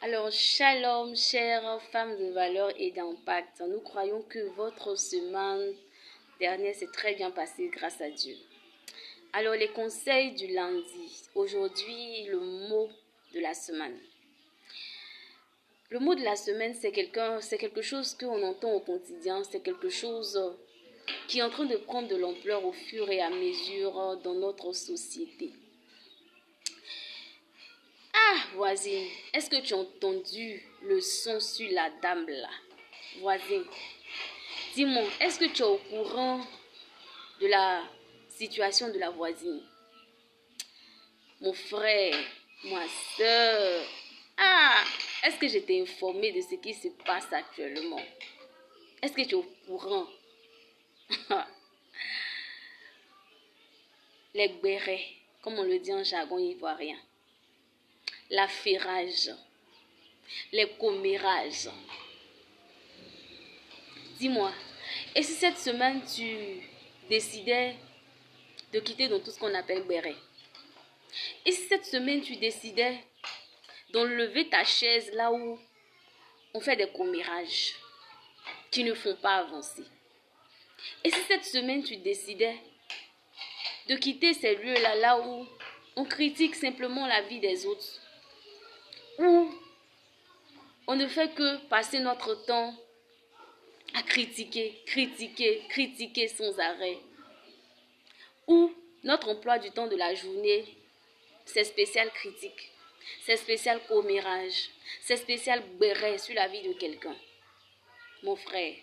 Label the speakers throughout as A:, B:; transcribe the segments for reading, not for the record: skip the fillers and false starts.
A: Alors, shalom, chères femmes de valeur et d'impact. Nous croyons que votre semaine dernière s'est très bien passée grâce à Dieu. Alors, les conseils du lundi. Aujourd'hui, le mot de la semaine. Le mot de la semaine, c'est quelque chose qu'on entend au quotidien. C'est quelque chose qui est en train de prendre de l'ampleur au fur et à mesure dans notre société. Ah, voisine, est-ce que tu as entendu le son sur la dame là? Voisine, dis-moi, est-ce que tu es au courant de la situation de la voisine? Mon frère, ma soeur, est-ce que je t'ai informé de ce qui se passe actuellement? Est-ce que tu es au courant? Les gbérés, comme on le dit en jargon ivoirien. L'affairage, les commérages. Dis-moi, et si cette semaine tu décidais de quitter dans tout ce qu'on appelle béret? Et si cette semaine tu décidais d'enlever ta chaise là où on fait des commérages qui ne font pas avancer? Et si cette semaine tu décidais de quitter ces lieux-là, là où on critique simplement la vie des autres, où on ne fait que passer notre temps à critiquer sans arrêt, où notre emploi du temps de la journée, c'est spécial critique, c'est spécial commérage, c'est spécial béret sur la vie de quelqu'un. Mon frère,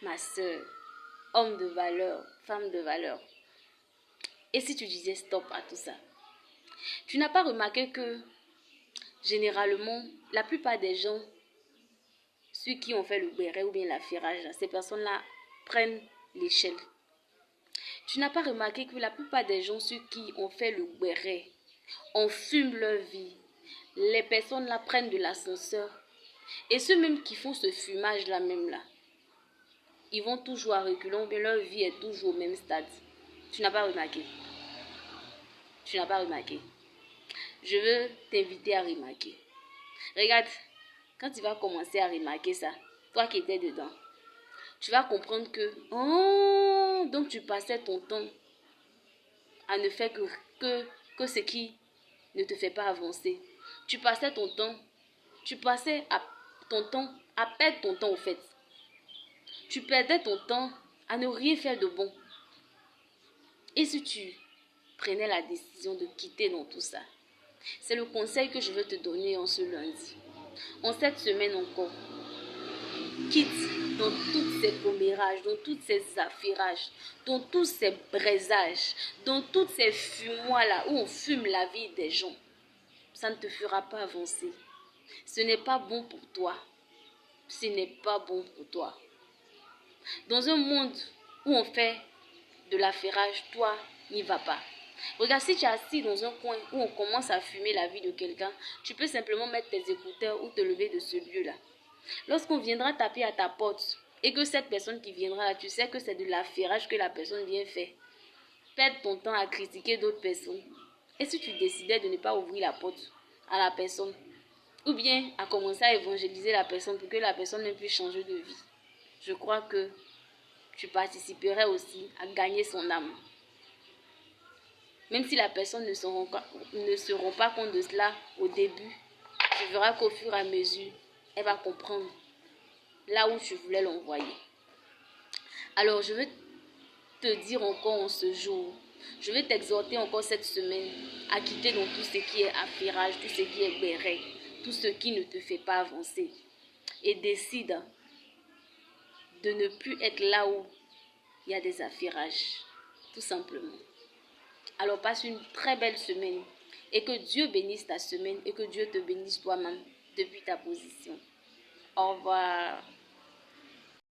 A: ma soeur, homme de valeur, femme de valeur. Et si tu disais stop à tout ça? Tu n'as pas remarqué que généralement, la plupart des gens, ceux qui ont fait le béret ou bien l'affairage, ces personnes-là prennent l'échelle. Tu n'as pas remarqué que la plupart des gens, ceux qui ont fait le béret, on fume leur vie. Les personnes là prennent de l'ascenseur. Et ceux même qui font ce fumage là même là, ils vont toujours à reculons, mais leur vie est toujours au même stade. Tu n'as pas remarqué? Tu n'as pas remarqué? Je veux t'inviter à remarquer. Regarde, quand tu vas commencer à remarquer ça, toi qui étais dedans, tu vas comprendre que, donc tu passais ton temps à ne faire que ce qui ne te fait pas avancer. Tu passais ton temps à perdre ton temps au fait. Tu perdais ton temps à ne rien faire de bon. Et si tu prenais la décision de quitter dans tout ça, c'est le conseil que je veux te donner en ce lundi. En cette semaine encore, quitte dans tous ces commérages, dans tous ces affairages, dans tous ces braisages, dans tous ces fumoirs là où on fume la vie des gens. Ça ne te fera pas avancer. Ce n'est pas bon pour toi. Ce n'est pas bon pour toi. Dans un monde où on fait de l'affairage, toi, n'y va pas. Regarde, si tu es assis dans un coin où on commence à fumer la vie de quelqu'un, tu peux simplement mettre tes écouteurs ou te lever de ce lieu-là. Lorsqu'on viendra taper à ta porte et que cette personne qui viendra là, tu sais que c'est de l'affairage que la personne vient faire, perdre ton temps à critiquer d'autres personnes. Et si tu décidais de ne pas ouvrir la porte à la personne, ou bien à commencer à évangéliser la personne pour que la personne ne puisse changer de vie, je crois que tu participerais aussi à gagner son âme. Même si la personne ne se rend pas compte de cela au début, tu verras qu'au fur et à mesure, elle va comprendre là où tu voulais l'envoyer. Alors, je veux te dire encore en ce jour, je vais t'exhorter encore cette semaine à quitter donc tout ce qui est affairage, tout ce qui est béret, tout ce qui ne te fait pas avancer. Et décide de ne plus être là où il y a des affairages, tout simplement. Alors passe une très belle semaine et que Dieu bénisse ta semaine et que Dieu te bénisse toi-même depuis ta position. Au revoir.